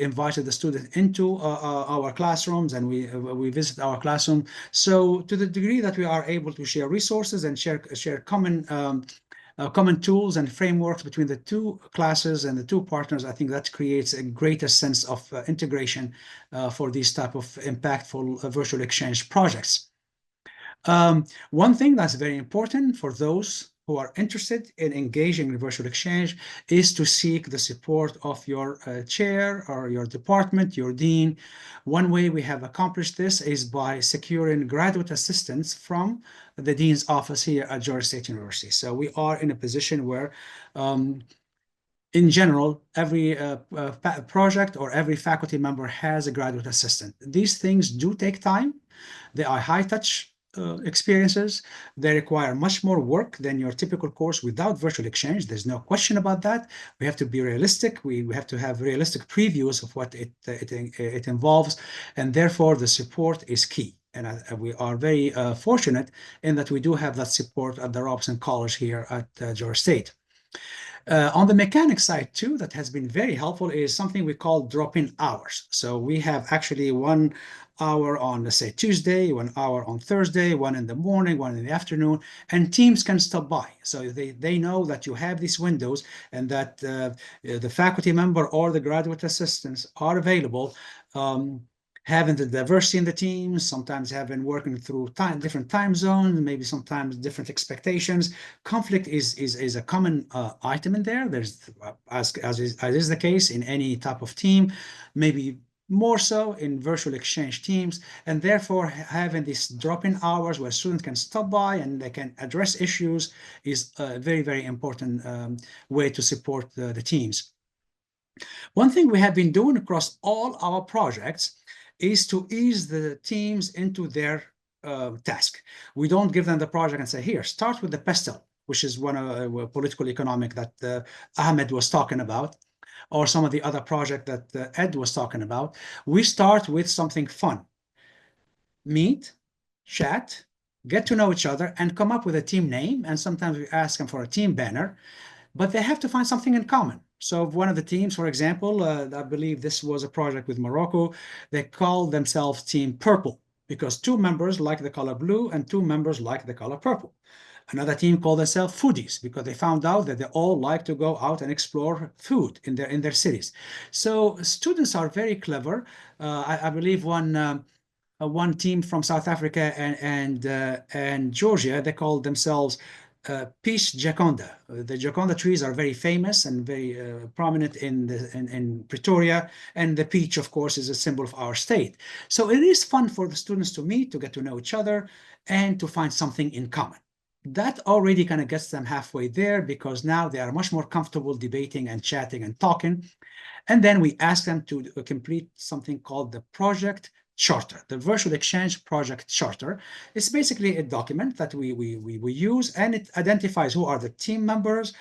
invited the student into our classrooms, and we visit our classroom. So to the degree that we are able to share resources and share common tools and frameworks between the two classes and the two partners, I think that creates a greater sense of integration for these type of impactful virtual exchange projects. One thing that's very important for those who are interested in engaging in virtual exchange is to seek the support of your chair or your department, your dean. One way we have accomplished this is by securing graduate assistance from the dean's office here at Georgia State University. So we are in a position where in general, every project or every faculty member has a graduate assistant. These things do take time. They are high-touch experiences. They require much more work than your typical course without virtual exchange. There's no question about that. We have to be realistic. We have to have realistic previews of what it involves, and therefore the support is key. And we are very fortunate in that we do have that support at the Robson College here at Georgia State. On the mechanics side too, that has been very helpful is something we call drop-in hours. So we have actually 1 hour on, let's say, Tuesday, 1 hour on Thursday, 1 in the morning, 1 in the afternoon, and teams can stop by. So they know that you have these windows and that the faculty member or the graduate assistants are available having the diversity in the teams, sometimes having working through different time zones, maybe sometimes different expectations. Conflict is a common item in there. There's as is the case in any type of team, maybe more so in virtual exchange teams, and therefore having these drop-in hours where students can stop by and they can address issues is a very, very important way to support the teams. One thing we have been doing across all our projects is to ease the teams into their task. We don't give them the project and say, here, start with the pestle, which is one of political economic that Ahmed was talking about, or some of the other project that Ed was talking about. We start with something fun. Meet, chat, get to know each other, and come up with a team name. And sometimes we ask them for a team banner, but they have to find something in common. So one of the teams, for example, I believe this was a project with Morocco, they called themselves Team Purple because 2 members like the color blue and 2 members like the color purple. Another team called themselves Foodies because they found out that they all like to go out and explore food in their cities. So students are very clever. I believe one team from South Africa and Georgia, they called themselves Peach Jaconda. The Jaconda trees are very famous and very prominent in Pretoria, and the peach, of course, is a symbol of our state. So it is fun for the students to meet, to get to know each other, and to find something in common. That already kind of gets them halfway there because now they are much more comfortable debating and chatting and talking. And then we ask them to complete something called the project charter. The virtual exchange project charter is basically a document that we use, and it identifies who are the team members,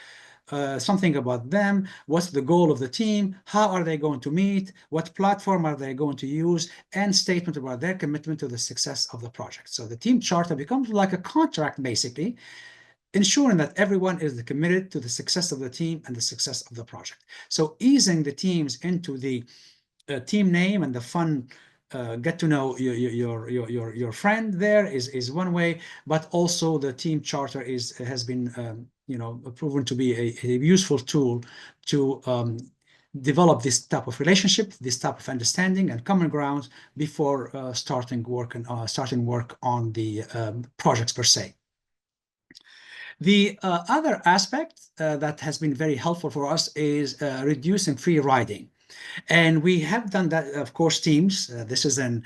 something about them, what's the goal of the team, how are they going to meet, what platform are they going to use, and statement about their commitment to the success of the project. So the team charter becomes like a contract, basically, ensuring that everyone is committed to the success of the team and the success of the project. So easing the teams into the team name and the fun get to know your friend there is one way, but also the team charter has been proven to be a useful tool to develop this type of relationship, this type of understanding and common ground before starting work on the projects per se. The other aspect that has been very helpful for us is reducing free riding. And we have done that, of course, teams. This is an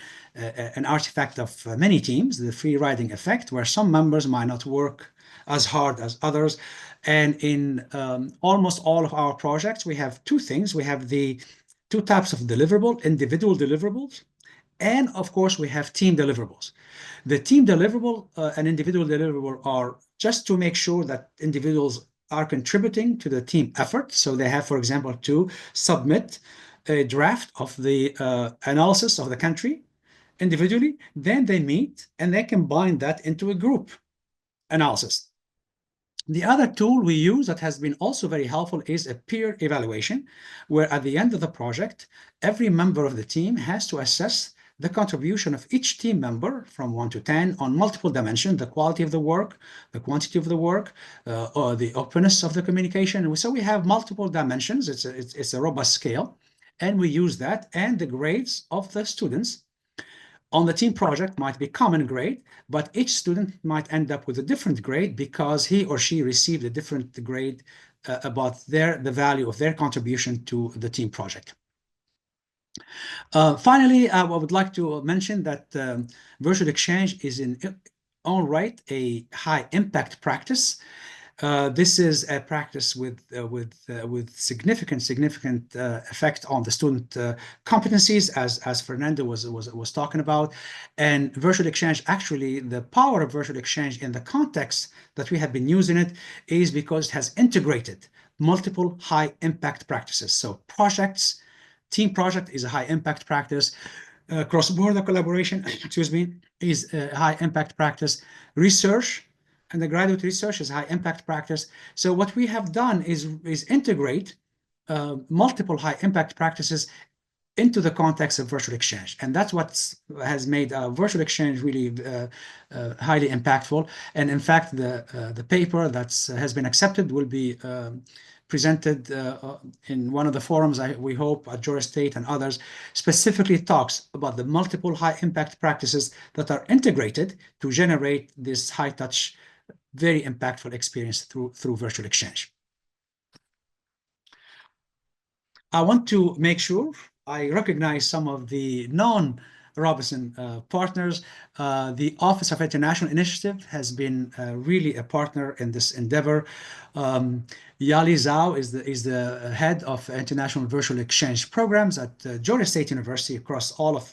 artifact of many teams, the free riding effect, where some members might not work as hard as others. And in almost all of our projects, we have 2 things. We have the 2 types of deliverable, individual deliverables, and of course, we have team deliverables. The team deliverable and individual deliverable are just to make sure that individuals are contributing to the team effort. So they have, for example, to submit a draft of the analysis of the country individually. Then they meet and they combine that into a group analysis. The other tool we use that has been also very helpful is a peer evaluation, where at the end of the project, every member of the team has to assess the contribution of each team member from 1 to 10 on multiple dimensions: the quality of the work, the quantity of the work, or the openness of the communication. So we have multiple dimensions. It's a robust scale, and we use that, and the grades of the students on the team project might be common grade, but each student might end up with a different grade because he or she received a different grade about the value of their contribution to the team project. Finally, I would like to mention that virtual exchange is in own right a high impact practice. This is a practice with significant effect on the student competencies, as Fernando was talking about. And virtual exchange, actually, the power of virtual exchange in the context that we have been using it is because it has integrated multiple high impact practices. So projects, team project is a high impact practice. Cross-border collaboration, excuse me, is a high impact practice. Research and the graduate research is high impact practice. So what we have done is integrate multiple high impact practices into the context of virtual exchange. And that's what has made virtual exchange really highly impactful. And in fact, the paper that has been accepted will be presented in one of the forums, we hope, at Georgia State and others, specifically talks about the multiple high-impact practices that are integrated to generate this high-touch, very impactful experience through virtual exchange. I want to make sure I recognize some of the non-Robinson partners. The Office of International Initiative has been really a partner in this endeavor. Yali Zhao is the head of International Virtual Exchange Programs at Georgia State University across all of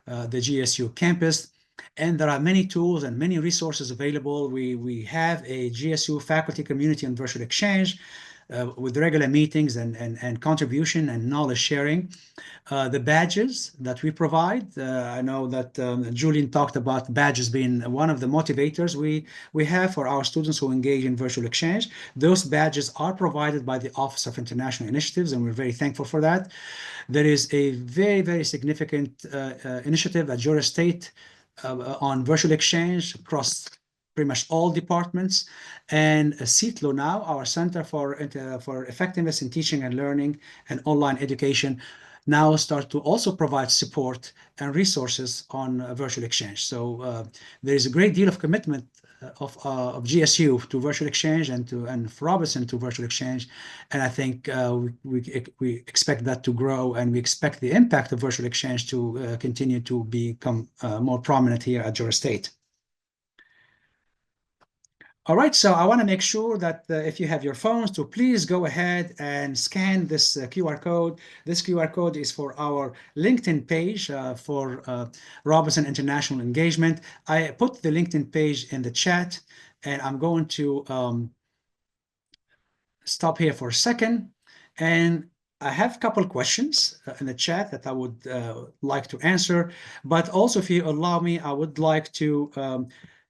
the GSU campus. And there are many tools and many resources available. We have a GSU faculty community on virtual exchange with regular meetings and contribution and knowledge sharing. The badges that we provide, I know that Julian talked about badges being one of the motivators we have for our students who engage in virtual exchange. Those badges are provided by the Office of International Initiatives, and we're very thankful for that. There is a very, very significant initiative at Georgia State on virtual exchange across pretty much all departments, and CITLO now, our Center for Effectiveness in Teaching and Learning and Online Education, now start to also provide support and resources on virtual exchange. So there is a great deal of commitment of GSU to virtual exchange and for Robinson to virtual exchange, and I think we expect that to grow, and we expect the impact of virtual exchange to continue to become more prominent here at Georgia State. All right, so I want to make sure that if you have your phones, to please go ahead and scan this QR code. This QR code is for our LinkedIn page for Robinson International Engagement. I put the LinkedIn page in the chat, and I'm going to stop here for a second. And I have a couple questions in the chat that I would like to answer, but also, if you allow me, I would like to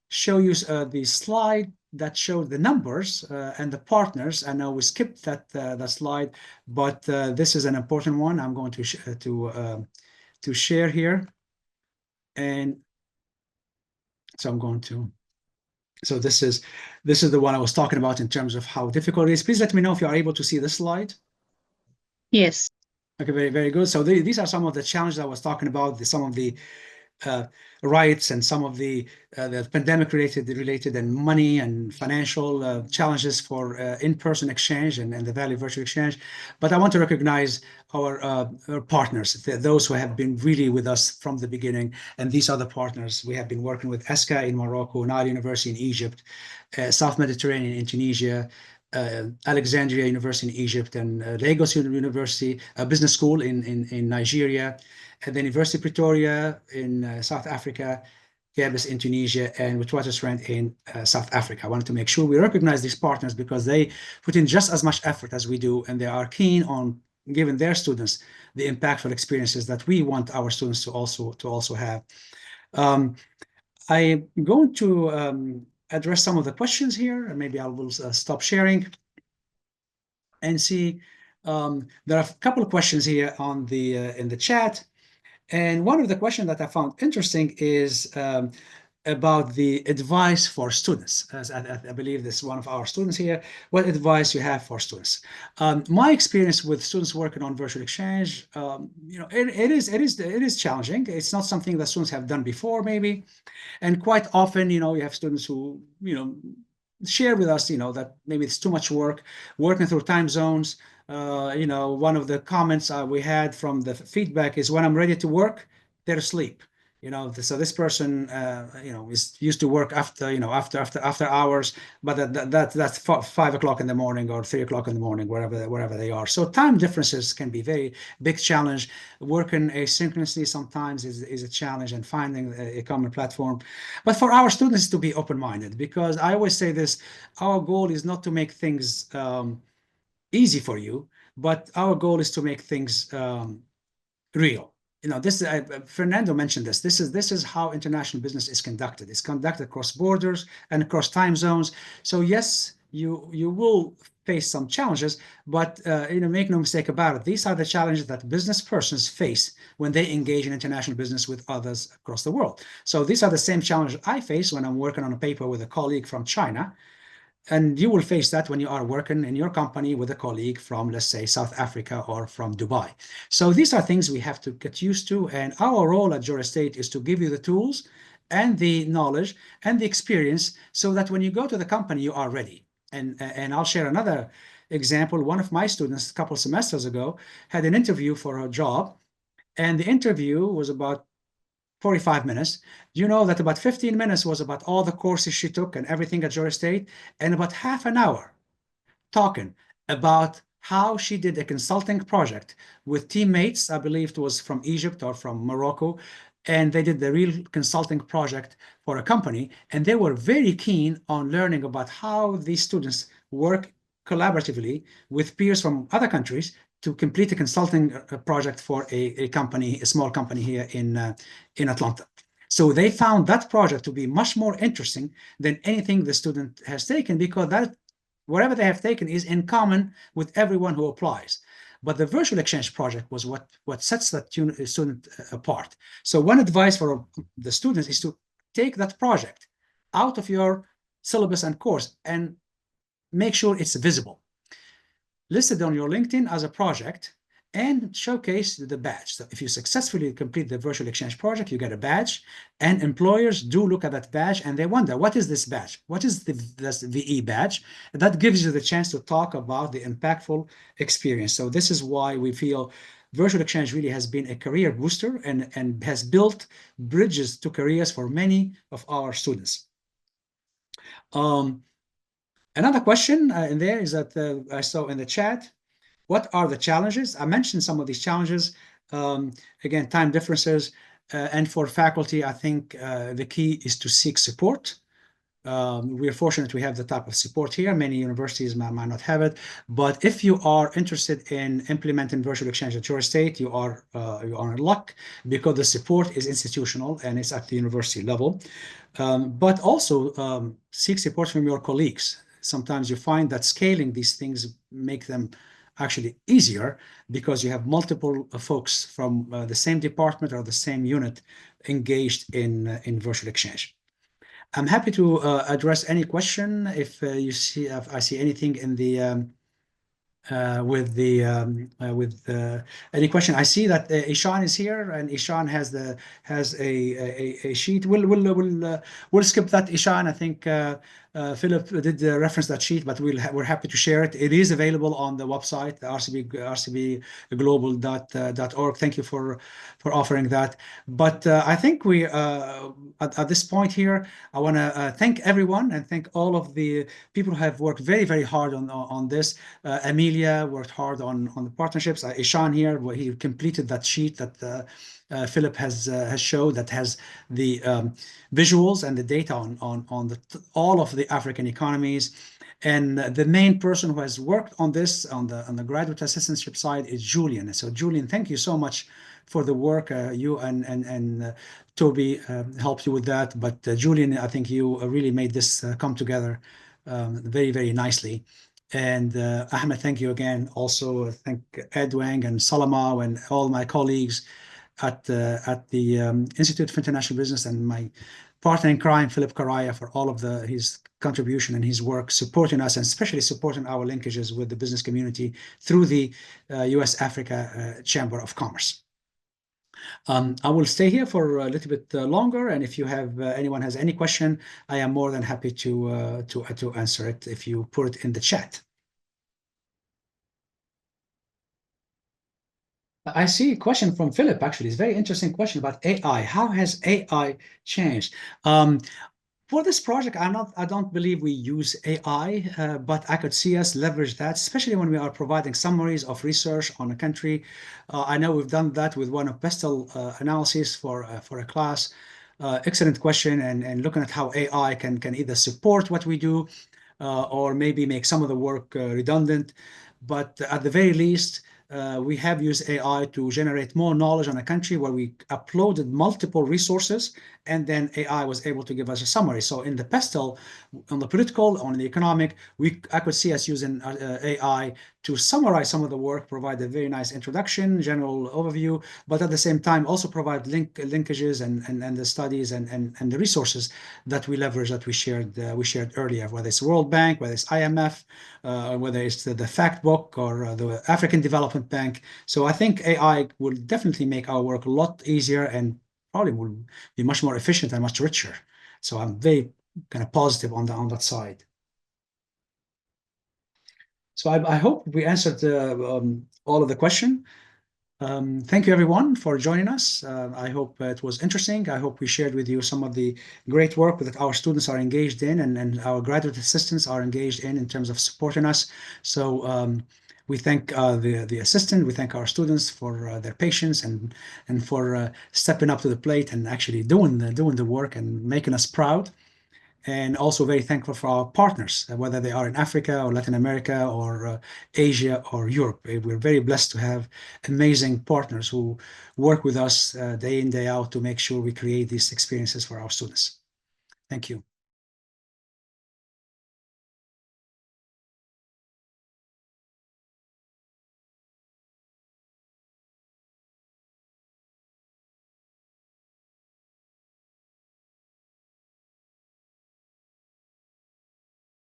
show you the slide that showed the numbers and the partners. I know we skipped that slide, but this is an important one. I'm going to share here, and so I'm going to. So this is the one I was talking about in terms of how difficult it is. Please let me know if you are able to see this slide. Yes. Okay, very, very good. So these are some of the challenges I was talking about. Some of the rights and some of the pandemic related and money and financial challenges for in-person exchange and the value of virtual exchange. But I want to recognize our partners, those who have been really with us from the beginning. And these are the partners. We have been working with ESCA in Morocco, Nile University in Egypt, South Mediterranean in Tunisia, Alexandria University in Egypt, and Lagos University Business School in Nigeria, and the University of Pretoria in South Africa, campus in Tunisia, and Witwatersrand in South Africa. I wanted to make sure we recognize these partners because they put in just as much effort as we do, and they are keen on giving their students the impactful experiences that we want our students to also have. I'm going to address some of the questions here, and maybe I will stop sharing and see. There are a couple of questions here on in the chat. And one of the questions that I found interesting is about the advice for students. As I believe this is one of our students here. What advice you have for students? My experience with students working on virtual exchange, it is challenging. It's not something that students have done before, maybe, and quite often, you have students who, share with us, that maybe it's too much work, working through time zones. One of the comments we had from the feedback is, when I'm ready to work, they're asleep. So this person, is used to work after hours, but that's 5 o'clock in the morning or 3 o'clock in the morning, wherever they are. So time differences can be very big challenge. Working asynchronously sometimes is a challenge, and finding a common platform. But for our students to be open-minded, because I always say this, our goal is not to make things easy for you, but our goal is to make things real. This Fernando mentioned this. This is how international business is conducted. It's conducted across borders and across time zones. So yes, you will face some challenges, but make no mistake about it. These are the challenges that business persons face when they engage in international business with others across the world. So these are the same challenges I face when I'm working on a paper with a colleague from China. And you will face that when you are working in your company with a colleague from, let's say, South Africa or from Dubai. So these are things we have to get used to. And our role at Georgia State is to give you the tools and the knowledge and the experience so that when you go to the company, you are ready. And I'll share another example. One of my students a couple of semesters ago had an interview for a job, and the interview was about 45 minutes. You know that about 15 minutes was about all the courses she took and everything at Georgia State, and about half an hour talking about how she did a consulting project with teammates. I believe it was from Egypt or from Morocco, and they did the real consulting project for a company, and they were very keen on learning about how these students work collaboratively with peers from other countries to complete a consulting project for a company, a small company here in Atlanta. So they found that project to be much more interesting than anything the student has taken, because that whatever they have taken is in common with everyone who applies. But the virtual exchange project was what sets that student apart. So one advice for the students is to take that project out of your syllabus and course and make sure it's visible. List it on your LinkedIn as a project and showcase the badge. So if you successfully complete the virtual exchange project, you get a badge, and employers do look at that badge and they wonder, what is this badge? What is this VE badge? That gives you the chance to talk about the impactful experience. So this is why we feel virtual exchange really has been a career booster and has built bridges to careers for many of our students. Another question in there is that I saw in the chat, what are the challenges? I mentioned some of these challenges. Again, time differences. And for faculty, I think the key is to seek support. We are fortunate we have the type of support here. Many universities might not have it. But if you are interested in implementing virtual exchange at Georgia State, you are in luck, because the support is institutional and it's at the university level. But also seek support from your colleagues. Sometimes you find that scaling these things make them actually easier, because you have multiple folks from the same department or the same unit engaged in virtual exchange. I'm happy to address any question if I see anything in the with any question. I see that Ishan is here, and Ishan has a sheet. We'll skip that, Ishan. I think Philip did reference that sheet, but we're happy to share it. It is available on the website, rcbglobal.org. Thank you for offering that. But I think we at this point here, I want to thank everyone and thank all of the people who have worked very, very hard on this. Amelia worked hard on the partnerships. Ishan here, where he completed that sheet that Philip has showed, that has the visuals and the data on all of the African economies. And the main person who has worked on this on the graduate assistantship side is Julian. So Julian, thank you so much for the work. You and Toby helped you with that. But Julian, I think you really made this come together very, very nicely. And Ahmed, thank you again. Also, thank Edwang and Salama and all my colleagues at the Institute for International Business, and my partner in crime, Philip Karaya, for all of his contribution and his work supporting us, and especially supporting our linkages with the business community through the US-Africa Chamber of Commerce. I will stay here for a little bit longer, and if you have anyone has any question, I am more than happy to answer it if you put it in the chat. I see a question from Philip, actually. It's a very interesting question about AI. How has AI changed? For this project, I don't believe we use AI, but I could see us leverage that, especially when we are providing summaries of research on a country. I know we've done that with one of PESTEL analysis for a class. Excellent question, and looking at how AI can either support what we do or maybe make some of the work redundant. But at the very least, we have used AI to generate more knowledge on a country where we uploaded multiple resources, and then AI was able to give us a summary. So in the PESTEL, on the political, on the economic, I could see us using AI to summarize some of the work, provide a very nice introduction, general overview, but at the same time also provide linkages and the studies and the resources that we leverage that we shared earlier, whether it's World Bank, whether it's IMF, whether it's the fact book or the African Development Bank. So I think AI will definitely make our work a lot easier and probably will be much more efficient and much richer. So I'm very kind of positive on that side. So I hope we answered all of the question. Thank you everyone for joining us. I hope it was interesting. I hope we shared with you some of the great work that our students are engaged in and our graduate assistants are engaged in terms of supporting us. So we thank the assistant, we thank our students for their patience and for stepping up to the plate and actually doing the work and making us proud. And also very thankful for our partners, whether they are in Africa or Latin America or Asia or Europe. We're very blessed to have amazing partners who work with us day in, day out to make sure we create these experiences for our students. Thank you.